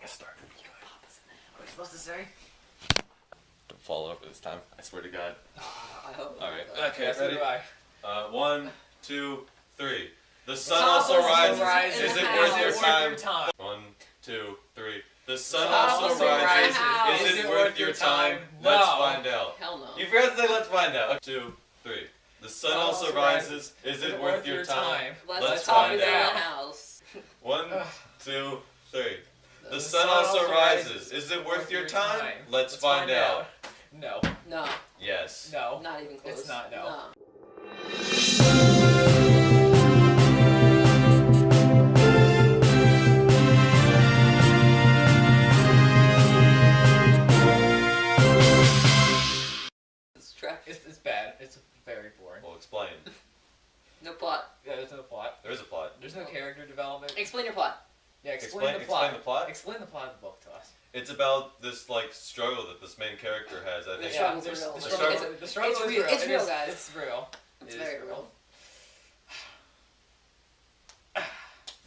get started. What are you supposed to say? Don't fall over this time. I swear to God. I hope. Alright. Okay, Yes, ready? so do I. 1, 2, 3. The sun sun also also rises. rises Is in it the worth house. your Is it worth time? your time? 1, 2, 3. The sun sun also also rises. rises. Is it worth your time? No. Let's find out. Hell no. You forgot to say let's find out. 2, 3. The sun also rises. Is it worth your time? Let's find find out. out. In the house. 1, 2, 3. The sun also rises. Is it worth your time? Let's find out. No. No. Yes. No. Not even close. It's not, no. It's bad. It's very boring. Well, explain. No plot. Yeah, there's no plot. There is a plot. There's no character development. Explain your plot. Yeah, explain the plot. Explain the plot? Explain the plot of the book to us. It's about this like struggle that this main character has. I think. struggles there's- are real. The struggle It's is real. real. It's It real, is- guys. It's real. It's It very is real.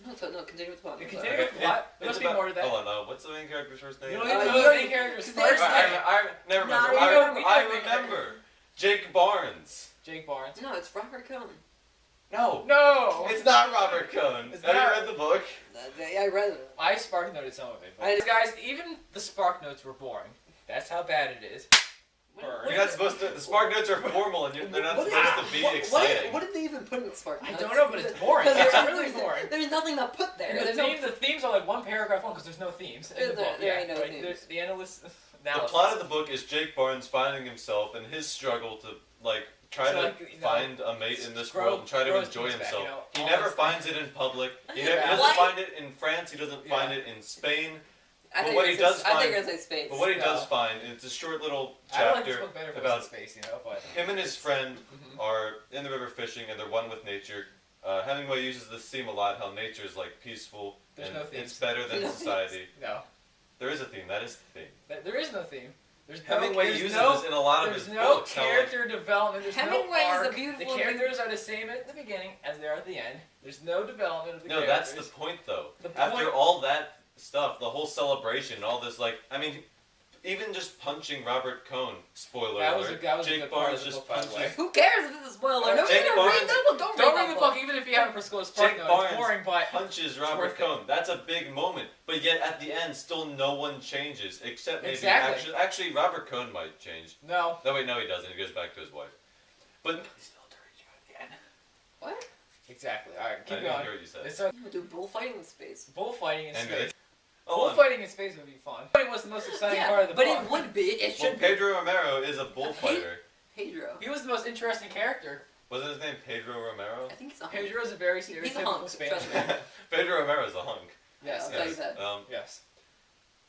No, continue with the plot. Continue with the plot. There must be more to that. Hold on, what's the main character's first name? You don't Uh, even you know the don't- main character's There's first name. name. Never Nah, remember. we know- we I know the main remember. Jake Barnes. Jake Barnes. No, it's Robert Cohn. No. No! It's not Robert Cohn. It's Have not. you read the book? Yeah, I read it. I spark noted some of it. But I- guys, even the spark notes were boring. That's how bad it is. What- You're not supposed to. The spark notes are formal, and they're not What is- supposed to be exciting. What did they even put in the spark? I notes? don't know, but it's boring. Because It's there's- really boring. There's nothing to put there. And There's the themes are like one paragraph long because there's no themes in the book. There ain't no like, themes. there's the analyst The analysis. plot of the book is Jake Barnes finding himself and his struggle to like try So, to like, you know, find a mate in this grow- world and try to grow his enjoy peace back, himself. you know, He all never this finds it in public. He Yeah. doesn't What? find it in France. He doesn't find Yeah. it in Spain. I think what you're he gonna does say- I think find- you're gonna say space. But what he No. does find, it's a short little I like this chapter book better for about its space, you know, but him and his friend Mhm. are in the river fishing and they're one with nature. Hemingway uses this theme a lot, how nature is like peaceful There's and no themes. it's better than No society. no. There is a theme, that is the theme. There is no theme. There's Hemingway there's uses no, this in a lot of There's his no books. how, like, character development. There's Hemingway no is a arc. beautiful- The characters are the same at the beginning as they are at the end. There's no development of the No, characters. that's the point though. The After point- all that stuff, the whole celebration, all this like, I mean, even just punching Robert Cohn, spoiler That was a- alert, that was a Jake good part Barnes of the just book, by the way. punches. Who cares if it's a spoiler? No, Jake you don't Barnes- read that book. Don't Don't read read the book, even if you haven't for school. It's Jake no, Barnes it's boring, but punches worth Robert it. Cohn. That's a big moment. But yet at the end, still no one changes except maybe Exactly. actually Robert Cohn might change. no. No, wait, no, he doesn't. He goes back to his wife. But He's still dirty at the end. What? Exactly. All right, I keep didn't going. hear what you said. It's Do bullfighting in space. bullfighting in And space. hold on. Bullfighting in space would be fun. Bullfighting was the most exciting part of the but book. it would be. It Well, should be. Pedro Romero is a bullfighter. Pedro. He was the most interesting character. Wasn't his name Pedro Romero? I think he's a hunk. Pedro is a very He's a stereotypical hunk, Spanish trust me. man. Pedro Romero's a hunk. Yes, I'll tell you yes, that. yes.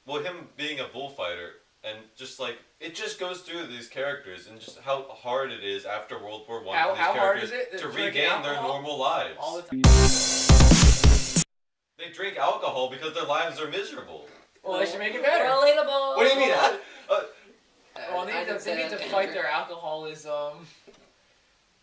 Well, him being a bullfighter and just like it just goes through these characters and just how hard it is after World War One How- for these how hard characters is it? to Drinking regain their alcohol? normal lives. All the time. They drink alcohol because their lives are miserable. Well, they should make it better. Relatable. What do you mean? Well, they need to fight their alcoholism.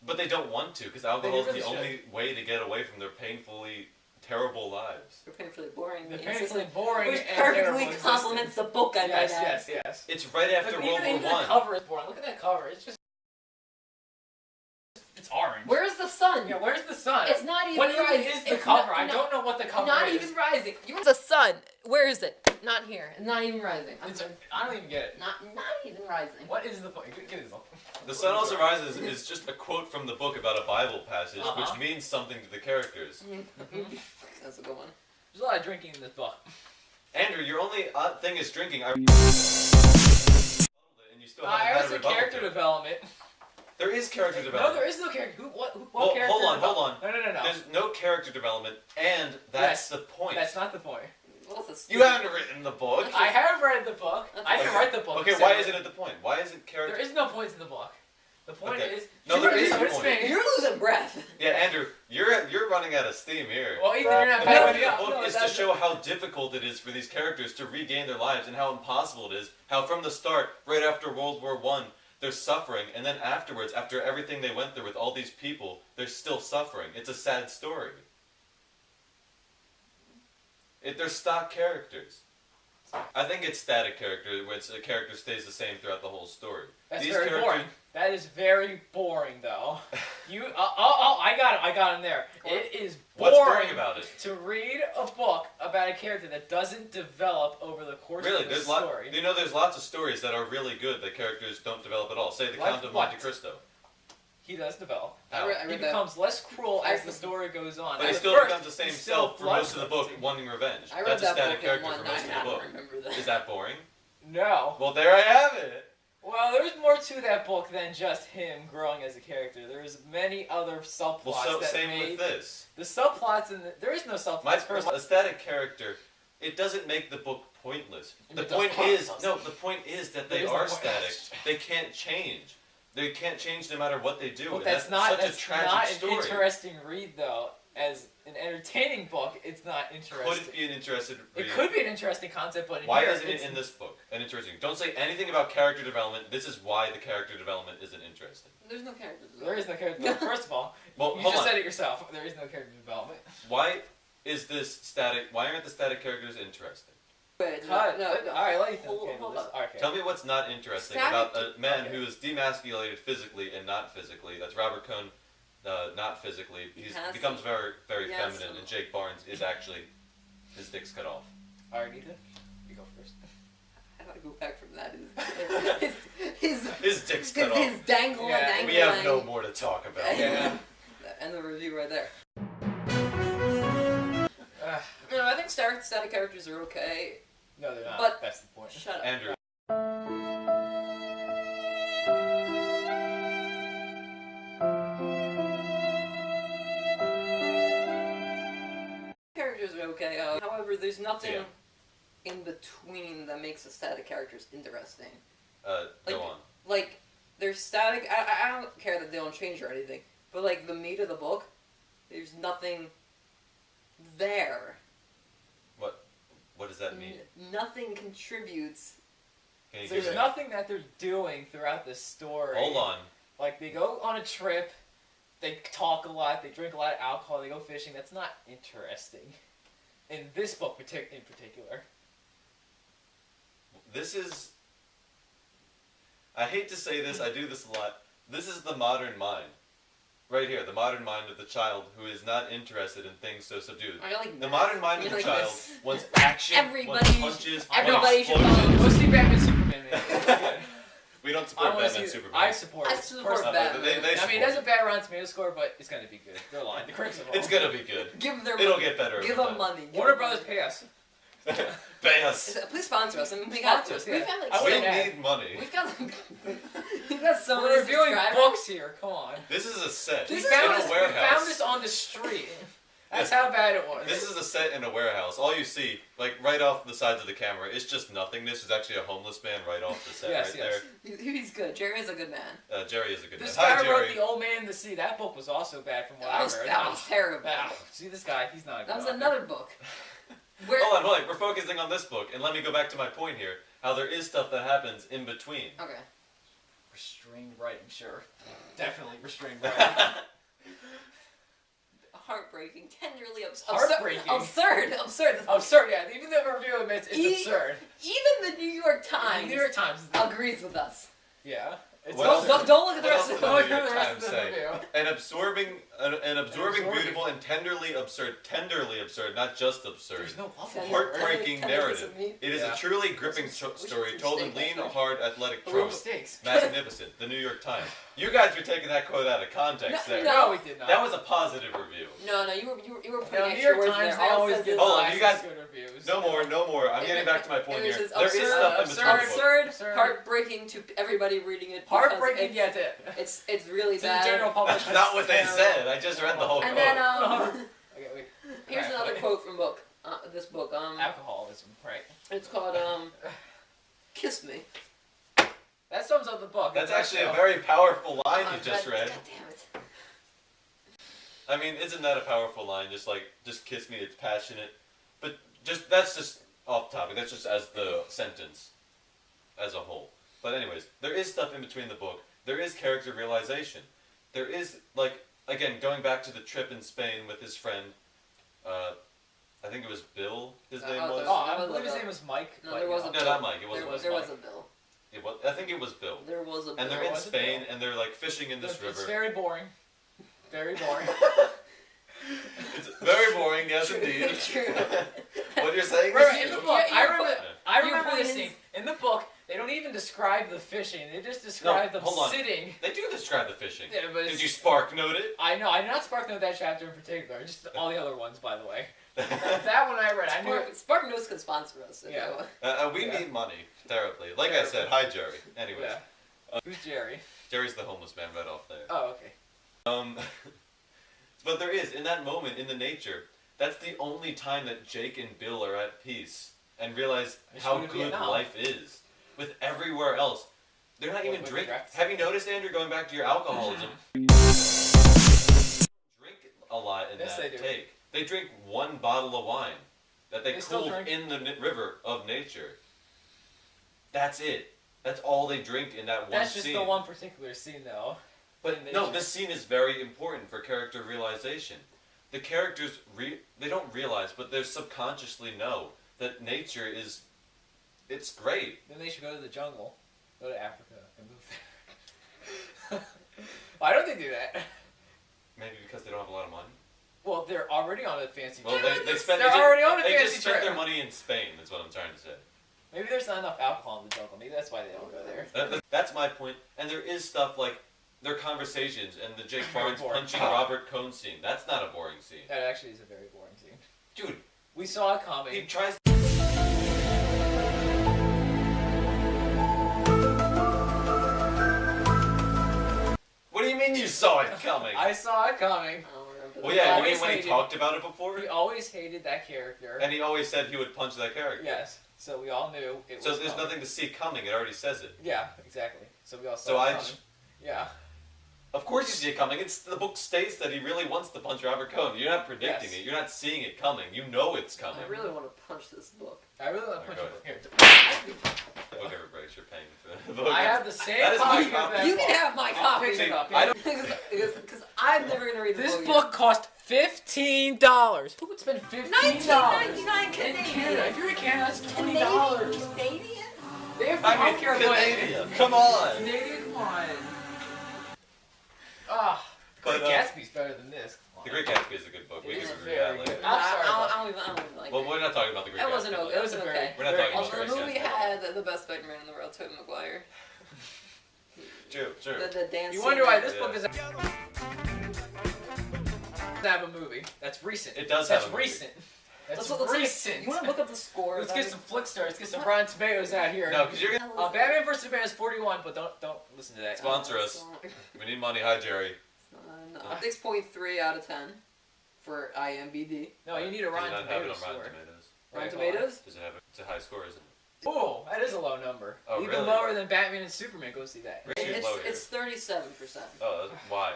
But they don't want to because alcohol is really the should. only way to get away from their painfully terrible lives. They're painfully boring. They're It's painfully just- boring Which and perfectly terrible compliments the book, I might Yes, add. yes, yes. It's right after Look, World even War the One. cover is boring. Look at that cover. It's just... It's orange. Where's the sun? Yeah, where's the sun? It's not even What even rising. is the It's cover? not- I don't know what the cover Not is. even rising. Where's the sun? Where is it? Not here. It's not even rising. I don't even get it. Not even rising. What is the point? Give me the book. The Sun Also Rises is just a quote from the book about a Bible passage, Uh-huh. which means something to the characters. That's a good one. There's a lot of drinking in this book. Andrew, your only thing is drinking. And you still I haven't had was a a rebuttal character to it. development. There is character No, development. there is no character. What Well, character? hold on. No. There's no character development, and that's Yes, the point. That's not the point. Well, that's You haven't written the book. I have read the book. I didn't write the book. Okay, why isn't it the point? Why is it character? There is no point to the book. The point Okay. is... No, there is a It's point. me. You're losing breath. Yeah, Andrew, you're running out of steam here. Well, Ethan, you're not The backing point me of up. the book No, is to that's- show how difficult it is for these characters to regain their lives and how impossible it is. How from the start, right after World War I, they're suffering, and then afterwards, after everything they went through with all these people, they're still suffering. It's a sad story. They're stock characters. I think it's static character, which a character stays the same throughout the whole story. That's very boring. That is very boring, though. I got him there. It is boring. What's boring about it? To read a book about a character that doesn't develop over the course of the story. You know, there's lots of stories that are really good that characters don't develop at all. Say the Count of Monte Cristo. He does develop. He becomes less cruel as the story goes on. But he still becomes the same self for most of the book, wanting revenge. That's a static character for most of the book. Is that boring? No. Well, there I have it. Well, there's more to that book than just him growing as a character. There's many other subplots. Well, same with this. The subplots there is no subplots. A static character, it doesn't make the book pointless. The point is that they are static. They can't change. They can't change no matter what they do. But that's such a tragic story. An interesting read, though. As an entertaining book, it's not interesting. Could it be an interesting read? It could be an interesting concept, but why isn't it in this book an interesting? Don't say anything about character development. This is why the character development isn't interesting. There's no character development. There is no character development. First of all, you just said it yourself. There is no character development. Why is this static? Why aren't the static characters interesting? Wait, no. Alright, let me think. Hold on. Okay. Tell me what's not interesting about a man who is demasculated physically and not physically. That's Robert Cohn, not physically. He becomes very, very feminine, and Jake Barnes is actually, his dick's cut off. Alright, Ethan, you go first. How do I go back from that? His dick's cut off. His dangling. We have no more to talk about. Yeah. End the review right there. No, I think static characters are okay. No, they're not. But that's the point. Shut up. Andrew. Characters are okay. However, there's nothing in between that makes the static characters interesting. Go on. Like, they're static. I don't care that they don't change or anything. But, like, the meat of the book, there's nothing there. What does that mean? Nothing contributes. There's nothing that they're doing throughout the story. Hold on. Like, they go on a trip, they talk a lot, they drink a lot of alcohol, they go fishing. That's not interesting. In this book in particular. This is... I hate to say this, I do this a lot. This is the modern mind. Right here, the modern mind of the child who is not interested in things so subdued. The modern mind of the child wants action, wants punches, everybody should go see Batman Superman. Man. We don't support Batman Superman. I support Batman. I mean, it has a bad Rotten Tomato score, but it's gonna be good. They're lying. The critics are wrong. It's gonna be good. It'll get better. Give them money. Warner Brothers pay us. Pay us. Please sponsor us. I mean, we got us. We've had like we need money. We've got so many. We're reviewing books here. Come on. This is a set. We found this on the street. That's how bad it was. This is a set in a warehouse. All you see, like right off the sides of the camera, it's just nothingness. There's actually a homeless man right off the set there. He's good. Jerry is a good man. Jerry is a good man. This guy wrote The Old Man in the Sea. That book was also bad from what I heard. That was terrible. See this guy? He's not a good That was author. another book. Hold on. We're focusing on this book, and let me go back to my point here. How there is stuff that happens in between. Okay. Restrained writing, sure. Definitely restrained writing. Heartbreaking, tenderly Heartbreaking. Absurd, yeah. Even the review admits it's absurd. Even the New York Times. The New York Times agrees with us. Yeah. Don't look at the rest of the review. An absorbing, beautiful, and tenderly absurd, not just absurd. There's no love. Heartbreaking narrative. It is a truly gripping story told in lean, hard, athletic prose. Magnificent. The New York Times. You guys were taking that quote out of context there. No, we did not. That was a positive review. No, you were putting New York Times, they always give you guys, good reviews. No more. I'm getting back to my point here. There is absurd, stuff in absurd, heartbreaking to everybody reading it. Heartbreaking, It's really bad. The general public. That's not what they said. I just read the whole quote. And then Okay, wait. Here's another quote from this book. Alcoholism, right? It's called "Kiss Me." That sums up the book. That's actually a very powerful line you just read. God damn it. I mean, isn't that a powerful line? Just kiss me, it's passionate. But that's just off topic. That's just as the sentence as a whole. But anyways, there is stuff in between the book. There is character realization. There is, again, going back to the trip in Spain with his friend, I think it was Bill, his name was. I believe his name was Mike. No, without Mike. It wasn't. There was a bill. I think it was Bill. There was a bill. And they're in Spain, and they're like fishing in this river. It's very boring. Very boring. It's very boring, yes indeed. True. What you're saying Right, is in the true. book, Yeah, I your remember point this is- scene. In the book, they don't even describe the fishing. They just describe them hold on. sitting. They do describe the fishing. Yeah, but Did you spark note it? I know. I did not spark note that chapter in particular. Just all the other ones, by the way. That one I read. I knew. Spark Notes can sponsor us. Yeah. We Yeah. need money terribly. Like I said, hi Jerry. Anyways, Yeah. Who's Jerry? Jerry's the homeless man right off there. Oh, okay. But there is, in that moment, in the nature, that's the only time that Jake and Bill are at peace and realize They how should be good now. life is. With everywhere else. They're not even With drinking. direct- Have you noticed, Andrew, going back to your alcoholism? Drink a lot in Yes, that they do. take. They drink one bottle of wine that they still cooled drink. in the river of nature. That's it. That's all they drink in that one That's just scene. the one particular scene, though. But in no, nature. this scene is very important for character realization. The characters, they don't realize, but they subconsciously know that nature is, it's great. Then they should go to the jungle, go to Africa, and move there. Why don't they do that? Maybe because they don't have a lot of money. Well, they're already on a fancy Well, trip. they spend. They're they already on a They fancy just spent trip. their money in Spain. That's what I'm trying to say. Maybe there's not enough alcohol in the jungle. Maybe that's why they don't go there. That's my point. And there is stuff like their conversations and the Jake Very Barnes boring. punching Robert Cohn scene. That's not a boring scene, That actually is a very boring scene. dude. We saw it He coming. tries. What do you mean you saw it coming? I saw it coming. I don't remember Well, that. yeah, you always mean when he hated- talked about it before? We always hated that character. And he always said he would punch that character. Yes, so we all knew it So was there's coming. nothing to see coming. It already says it. Yeah, exactly. So we all saw So it I coming. just- Yeah. Of course you see it coming. It's the book states that he really wants to punch Robert Cohn. You're not predicting Yes. it. You're not seeing it coming. You know it's coming. I really want to punch this book. I really want to punch Go him. Here. The book ever breaks, you're paying for the book. I have the same That is my copy of copy. that You book. can have my I'll copy. pick it up. I don't- Because I'm never gonna read the This book. book cost $15. Who would spend $15? $19.99 In Canadian. Canada. If you're in Canada, that's $20. Canadian? They have I mean, healthcare, Canadian. Come on. Canadian, come on. Ah, But, Great Gatsby's better than this. The Great Gatsby is a good book. We It can is agree very on that later. good. I'm sorry about I don't even like Well, it. we're not talking about the Great That Gatsby. wasn't okay. It was a very, okay. We're not very talking about Also, Great the movie Gatsby. had the best Spider-Man in the world, Tobey Maguire. True. The dance You wonder why scene. this book is. Have a movie. That's recent. It does That's have a movie. recent. That's Let's recent. You want to look up the score? Let's get some Flickstars. Let's get some Rotten Tomatoes out here. No, because you're gonna Batman vs Superman is 41, but don't listen to that. sponsor us. We need money. Hi, Jerry. 6.3 out of 10 for IMDb. No, you need a Does it Rotten not have it Tomatoes on Rotten score. Tomatoes? Rotten Right, hold on. Tomatoes? Does it have it? It's a high score, isn't it? Oh, that is a low number. Oh, Even really? lower than Batman and Superman. Go see that. We're too low here. It's 37%. Oh, why?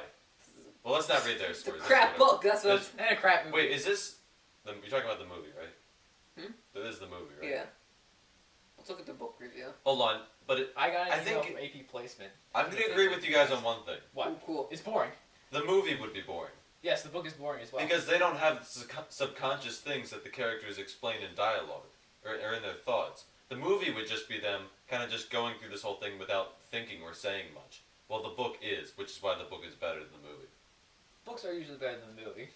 Well, let's not read their It's a scores. crap book. That's what. This- And a crap movie. Wait, is this? You're talking about the movie, right? Hmm? That is the movie, right? Yeah. Let's look at the book review. Hold on, but I got I an email think- from AP Placement. I'm gonna agree with you guys on one thing. What? Oh, cool. It's boring. The movie would be boring Yes, the book is boring as well. because they don't have subconscious things that the characters explain in dialogue or in their thoughts. The movie would just be them kind of just going through this whole thing without thinking or saying much. Well, the book is, which is why the book is better than the movie. Books are usually better than the movie.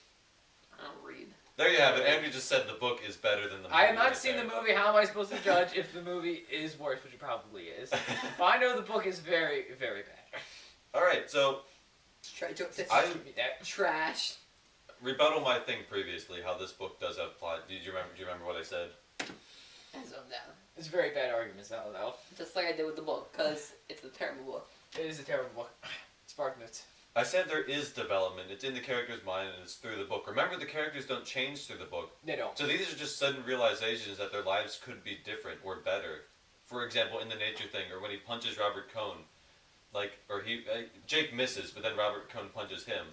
I don't read. There you have it. Andrew just said the book is better than the movie. I have not right seen there. the movie. How am I supposed to judge if the movie is worse, which it probably is? But I know the book is very, very bad. All right, so Try to I Give me that. trash. rebuttal my thing previously. How this book does have plot. Do you remember what I said? And so down. It's very bad arguments, I don't know. Just like I did with the book, because it's a terrible book. It is a terrible book. Spark notes. I said there is development. It's in the character's mind and it's through the book. Remember, the characters don't change through the book. They don't. So these are just sudden realizations that their lives could be different or better. For example, in the nature thing, or when he punches Robert Cohn, Jake misses, but then Robert Cohn punches him.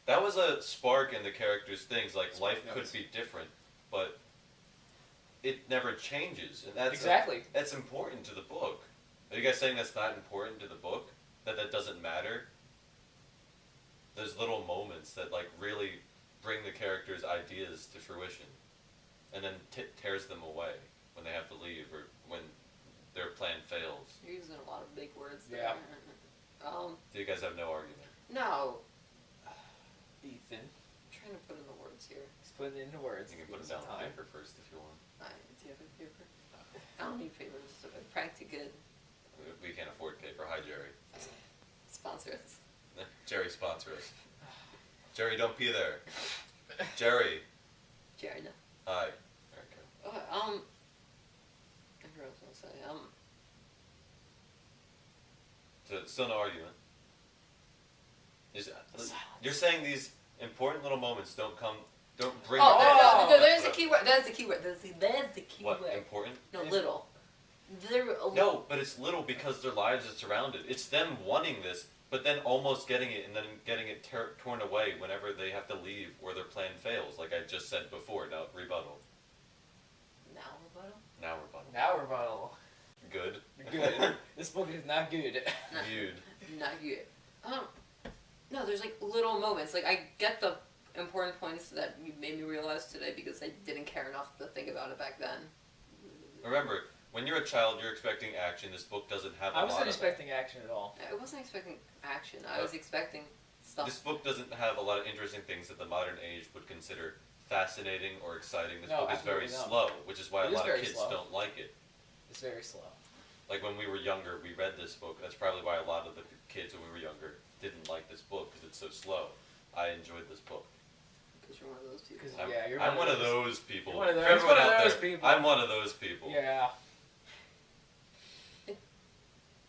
That was a spark in the character's things. Like life could be different, but it never changes, and that's Exactly. that's important to the book. Are you guys saying that's not important to the book? That doesn't matter? There's little moments that like really bring the character's ideas to fruition, and then tears them away when they have to leave or when their plan fails. You're using a lot of big words there. Yeah. Do you guys have no argument? No. Ethan. I'm trying to put in the words here. He's putting it into words. You can put it down on paper first if you want. Do you have a paper? I don't need papers. So practically good. We can't afford paper. Hi, Jerry. Sponsor us. Jerry, sponsor us. Jerry, don't pee there. Jerry. Jerry, no. Hi. There we go. I forgot what I was gonna say. So, still no argument. You're saying these important little moments don't bring. There's the key word. That's the key word. That's the key What, word. important? No, little. They're a little. No, but it's little because their lives are surrounded. It's them wanting this, but then almost getting it and then getting it torn away whenever they have to leave or their plan fails, like I just said before. Now, rebuttal. Now rebuttal? Now rebuttal. Now rebuttal. Good. Good. This book is not good. Viewed. Not good. No, there's like little moments. Like I get the important points that you made me realize today because I didn't care enough to think about it back then. Remember, when you're a child, you're expecting action. This book doesn't have a I lot wasn't of expecting action at all. I wasn't expecting action. I was expecting stuff. This book doesn't have a lot of interesting things that the modern age would consider fascinating or exciting. This book is very slow, which is why a lot of kids don't like it. It's very slow. Like when we were younger, we read this book. That's probably why a lot of the kids when we were younger didn't like this book because it's so slow. I enjoyed this book. Because you're one of those people. I'm one of those people. You're one of those, Everyone one of out those there, people. I'm one of those people. Yeah.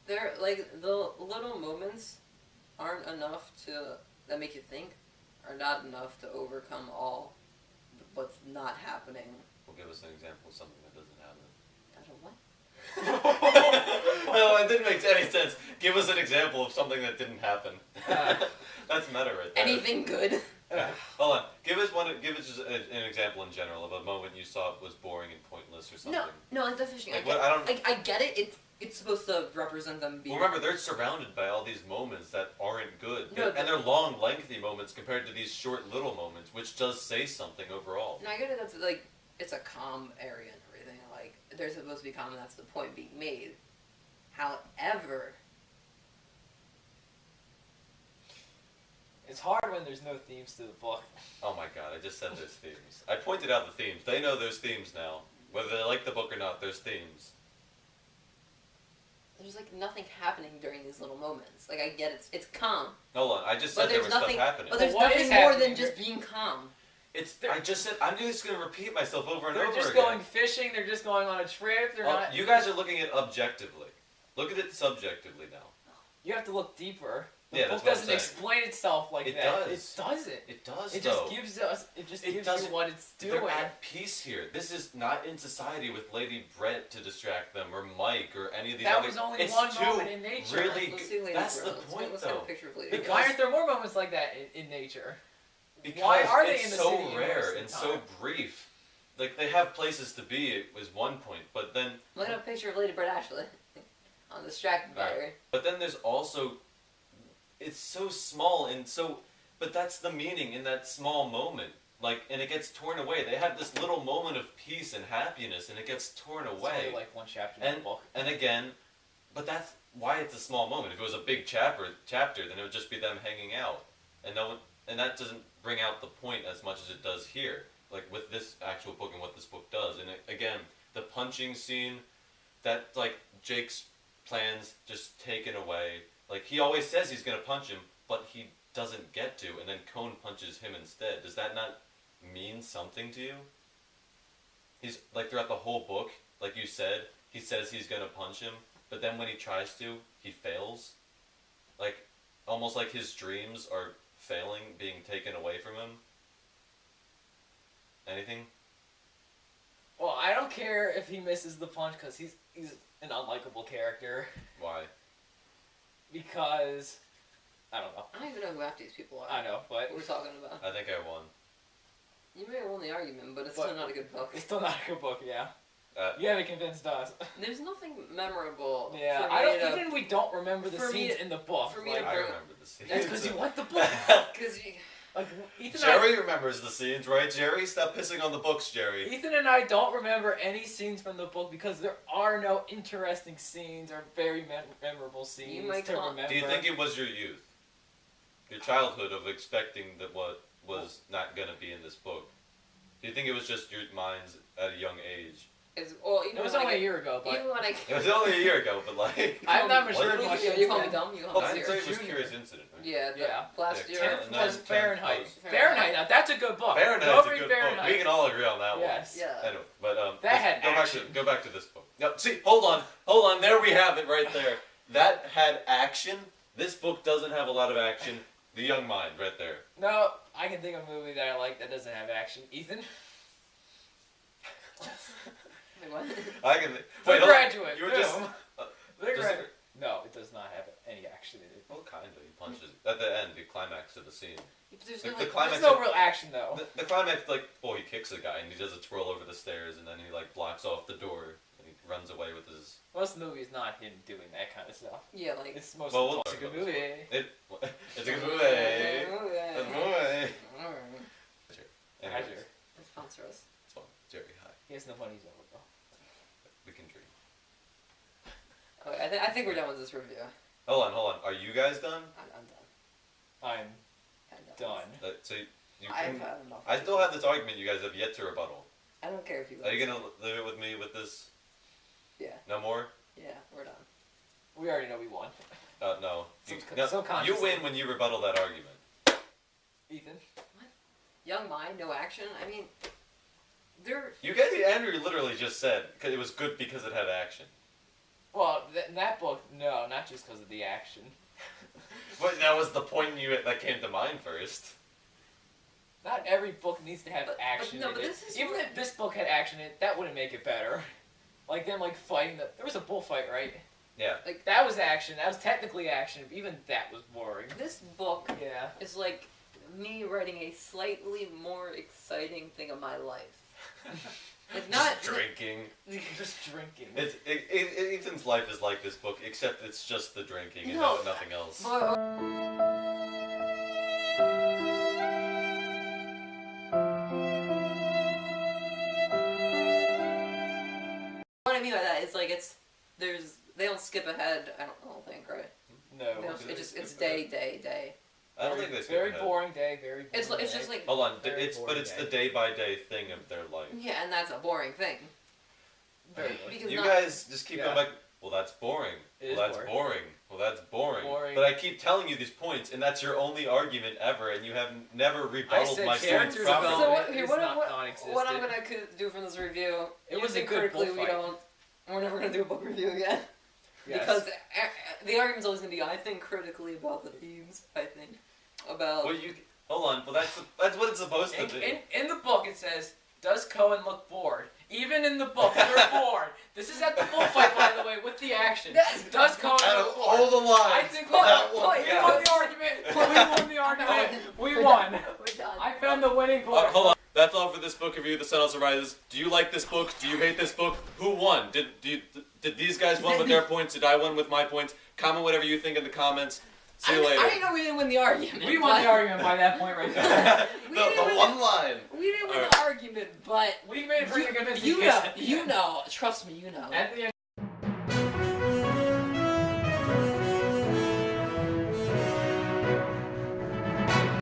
They're like the little moments aren't enough that make you think, are not enough to overcome all what's not happening. Well, give us an example of something that doesn't happen. No, it didn't make any sense. Give us an example of something that didn't happen. That's meta right there. Anything good? Hold on. Give us just an example in general of a moment you saw was boring and pointless or something. No, like the fishing. Like I get it. It's supposed to represent them being. Well, remember, they're surrounded by all these moments that aren't good. No, and they're long, lengthy moments compared to these short, little moments, which does say something overall. No, I get it. That's like it's a calm area and everything. Like they're supposed to be calm, and that's the point being made. However, it's hard when there's no themes to the book. Oh my god, I just said there's themes. I pointed out the themes. They know there's themes now. Whether they like the book or not, there's themes. there's like nothing happening during these little moments. Like I get it. It's calm. Hold on, I just said there was stuff happening. But there's What nothing is more happening? than just being calm. I just said, I'm just going to repeat myself over and They're over just again. going fishing. They're just going on a trip. They're not. You guys are looking at objectively. Look at it subjectively now. You have to look deeper. The Yeah, book that's what I'm doesn't saying. explain itself like It that. does. It doesn't. It does, It though. just gives us. It just gives doesn't- you what it's doing. They're at peace here. This is not in society with Lady Brett to distract them, or Mike, or any of these That other... was only it's one too moment in nature. Really, Let's see Lady that's Brett. the Let's point, look at a though. picture of Lady Because- Why aren't there more moments like that in nature? Because Why are they it's in the so city most rare of the and time? so brief. Like, they have places to be, it was one point, but then... Look at a picture of Lady Bird Ashley on the distracted by her. But then there's also... It's so small and so... But that's the meaning in that small moment. Like, and it gets torn away. They have this little moment of peace and happiness, and it gets torn It's away. only like one chapter in the book. And again, but that's why it's a small moment. If it was a big chapter, then it would just be them hanging out, and no one, and that doesn't bring out the point as much as it does here. Like with this actual book and what this book does. And again, the punching scene, that like Jake's plans just taken away. Like he always says he's gonna punch him, but he doesn't get to, and then Cone punches him instead. Does that not mean something to you? He's like throughout the whole book, like you said, he says he's gonna punch him, but then when he tries to, he fails. Like almost like his dreams are failing, being taken away from him. Anything? Well, I don't care if he misses the punch because he's an unlikable character. Why? Because I don't know. I don't even know who half these people are. I know, but What we're talking about. I think I won. You may have won the argument, but it's still not a good book. it's still not a good book. Yeah, Uh, you haven't convinced us. There's nothing memorable. Yeah, for me I don't. to, Even we don't remember the for me scenes to- in the book. for me like, to I bring- remember the scene. that's because you want the book. Because Like Ethan, Jerry remembers the scenes, right? Jerry, stop pissing on the books, Jerry. Ethan and I don't remember any scenes from the book because there are no interesting scenes or very memorable scenes might to call- remember. Do you think it was your youth? Your childhood of expecting that what was not going to be in this book? Do you think it was just your minds at a young age? It was only a year ago, but Even when I It was only a year ago, but like... I'm not What? sure much. you call me dumb. You call me Hindsight serious. was Junior. Curious Incident, right? Yeah. Yeah. Last Yeah, year. ten- was ten- Fahrenheit. ten- Fahrenheit. Now that's a good book. Fahrenheit's Go a read good Fahrenheit. book. We can all agree on that Yes. Yeah. one. Anyway, but That had action. Go back to this book. No, see, hold on. There we have it right there. That had action. This book doesn't have a lot of action. The Young Mind, right there. No, I can think of a movie that I like that doesn't have action. Ethan? Wait, what? I can. The Wait, hold on. Graduate. You were Boom. just. The does Graduate. No, it does not have any action in it. Well, kind of. He punches at the end. The climax of the scene. There's The, no, the like, climax. There's no real action though. The climax, like, he kicks a guy and he does a twirl over the stairs and then he like blocks off the door and he runs away with his. Most of the movie is not him doing that kind of stuff. yeah, like. It's mostly Well, we'll it's a talk good about movie. It's a good movie. It's a movie. Alright. Anyways, Azure. Sponsor us. it's fun. Jerry, hi. He has no money, he's over though. We can dream. Okay, I think we're done with this review. Hold on. Are you guys done? I'm done. I'm Had enough. done. So you I've can. had enough. I still have this argument you guys have yet to rebuttal. I don't care if you. Are you gonna leave it with me with this? Yeah. No more? Yeah, we're done. We already know we won. No. You, Subcon- no, you subconsciously. win when you rebuttal that argument. Ethan? Young mind, no action. I mean, they're. You guys, Andrew literally just said cause it was good because it had action. Well, in that book, no, not just because of the action. But that was the point that came to mind first. Not every book needs to have But action no, in but it. this is Even what- if this book had action in it, that wouldn't make it better. Like them fighting there was a bullfight, right? Yeah. Like that was action. That was technically action. But even that was boring. This book Yeah. is like me writing a slightly more exciting thing of my life. Like not Just drinking. Just drinking. Ethan's life is like this book, except it's just the drinking and No. nothing else. What I mean by that is like they don't skip ahead. I don't think, right? No. They don't, do they it's skip day. I don't think they skip Very ahead. boring day. Very boring It's day. just like Hold on, Very it's boring the day. day by day thing of their life. yeah, and that's a boring thing. Very boring. Because You not- guys just keep Yeah. going back. Well, that's boring. It is Well, that's boring. boring. Well, that's boring. Boring. But I keep telling you these points, and that's your only argument ever, and you have never rebutted said my points character properly. So development what, here, is what, not what, non-existent. what I'm gonna do from this review? It was a using good critically, bullfight. we're never gonna do a book review again. Yes. Because the argument's always gonna be, I think critically about the themes. I think about. Well, hold on. Well, that's what it's supposed to be. In the book it says, does Cohen look bored? Even in the book, they're bored. This is at the bullfight, by the way, with the action. Does Cohen Out look of bored? all the lines, I think that we one, won yeah. the argument. We won the argument. We won. We're done. I found the winning part. Hold on. That's all for this book review, The Sun Also Rises. Do you like this book? Do you hate this book? Who won? Did these guys win with their points? Did I win with my points? Comment whatever you think in the comments. See you later. I didn't know we didn't win the argument. We won the argument by that point right there. We the didn't win one line. We didn't win Alright. the argument, but We made a pretty convincing you case know, at the you end. know. Trust me, you know. At the end.